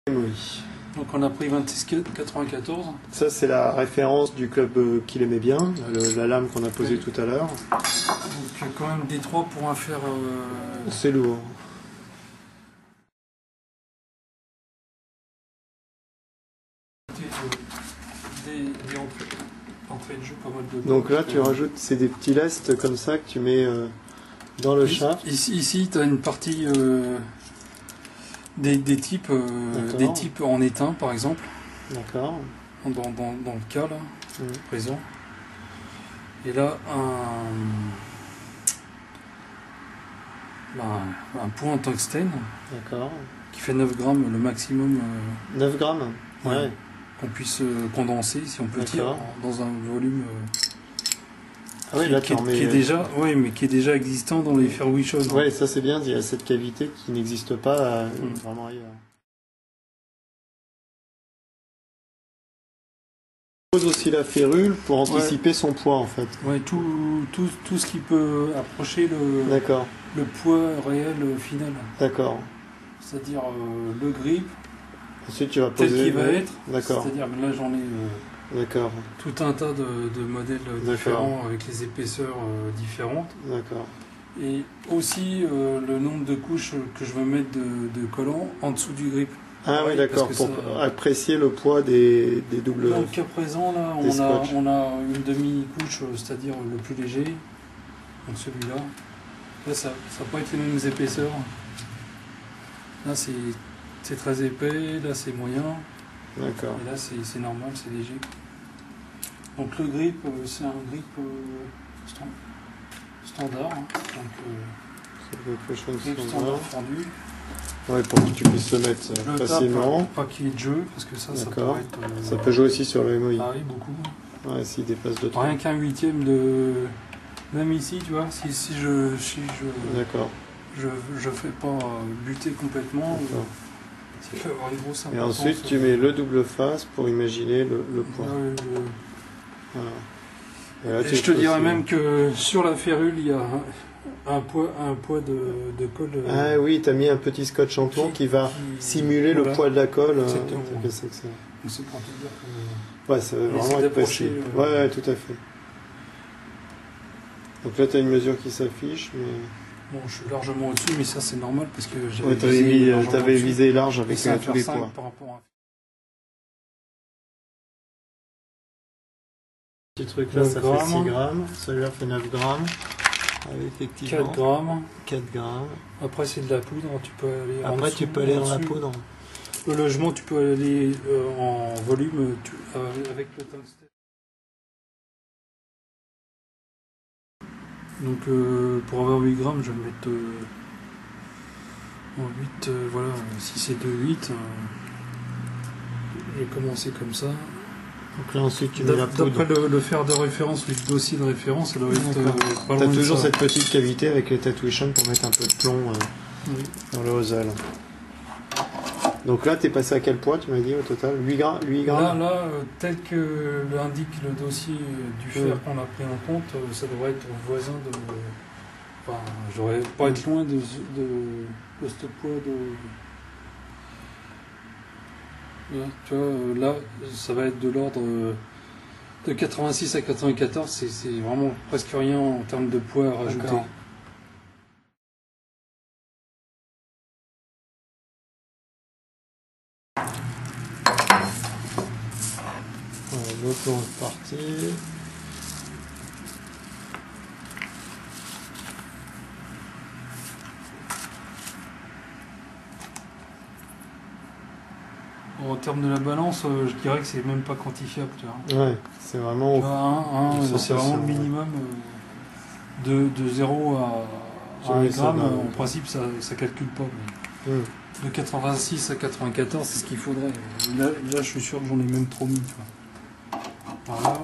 Oui. Donc on a pris 26,94. Ça c'est la référence du club qu'il aimait bien, la lame qu'on a posée tout à l'heure. Donc quand même D3 pour un fer... C'est lourd. Des entrées de jeu pas mal de... Donc là tu rajoutes, c'est des petits lestes comme ça que tu mets dans le shaft. Ici tu as une partie des types en étain par exemple. D'accord. Dans le cas là, présent. Et là un point en tungstène. D'accord. Qui fait 9 grammes le maximum. 9 grammes. Ouais. Qu'on puisse condenser si on peut dire dans un volume ah oui, là, qui est déjà, mais qui est déjà existant dans les fers Wishon. Oui, ça c'est bien, il y a cette cavité qui n'existe pas vraiment ailleurs. On pose aussi la férule pour anticiper son poids en fait. Ouais, tout ce qui peut approcher le poids réel final. D'accord. C'est-à-dire le grip. Ensuite, tu vas poser tel qu'il va être. D'accord. C'est-à-dire que là, j'en ai tout un tas de modèles différents avec les épaisseurs différentes. D'accord. Et aussi le nombre de couches que je veux mettre de collants en dessous du grip. Ah oui, d'accord, pour apprécier le poids des doubles. Dans le cas présent, là, on a une demi-couche, c'est-à-dire le plus léger. Donc celui-là. Là, ça va pas être les mêmes épaisseurs. Là, c'est très épais, là c'est moyen, d'accord. Et là c'est normal, c'est léger. Donc le grip, c'est un grip standard, donc grip standard fendu. Ouais, pour que tu puisses le mettre facilement. Pas qu'il y ait de jeu, parce que ça peut être... ça peut jouer aussi sur le MOI. Ah oui, beaucoup. Ouais, s'il dépasse de 3. Rien qu'un huitième de... Même ici, tu vois, si je d'accord. Je fais pas buter complètement. Ça peut avoir une grosse importance. Et ensuite, tu mets le double face pour imaginer le poids. Voilà. Et je te dirais même que sur la férule, il y a un poids de colle. Ah oui, tu as mis un petit scotch en tour qui va simuler le poids de la colle. C'est pour te dire que... Ouais, ça va vraiment être précis. Ouais, tout à fait. Donc là, tu as une mesure qui s'affiche, mais... Bon, je suis largement au-dessus, mais ça c'est normal parce que j'avais visé large avec tous les poids. Petit truc là, ça fait 6 grammes, celui-là fait 9 grammes. Effectivement. 4 grammes. 4 grammes. Après c'est de la poudre, tu peux aller après tu peux aller dans la poudre. Le logement, tu peux aller en volume avec le tungstène. Donc pour avoir 8 grammes, je vais mettre en 8, voilà, si c'est de 8, je vais commencer comme ça. Donc là ensuite tu mets la poudre. D'après le fer de référence, le dossier de référence, ça doit être pas loin. Tu as toujours cette petite cavité avec le Tatouation pour mettre un peu de plomb dans le hosel. Donc là, tu es passé à quel poids, tu m'as dit, au total 8 grammes. Là tel que l'indique le dossier du fer qu'on a pris en compte, ça devrait être voisin de... Enfin, je devrais pas être loin de ce poids de... Là, tu vois, là, ça va être de l'ordre de 86 à 94, c'est vraiment presque rien en termes de poids à rajouter. L'autre on est parti. Bon, en termes de la balance, je dirais que c'est même pas quantifiable. Tu vois. Ouais, c'est vraiment... c'est vraiment le minimum de 0 à 1 gramme. En principe, ça ne calcule pas. Mais de 86 à 94, c'est ce qu'il faudrait. Là, je suis sûr que j'en ai même trop mis. Tu vois. Voilà.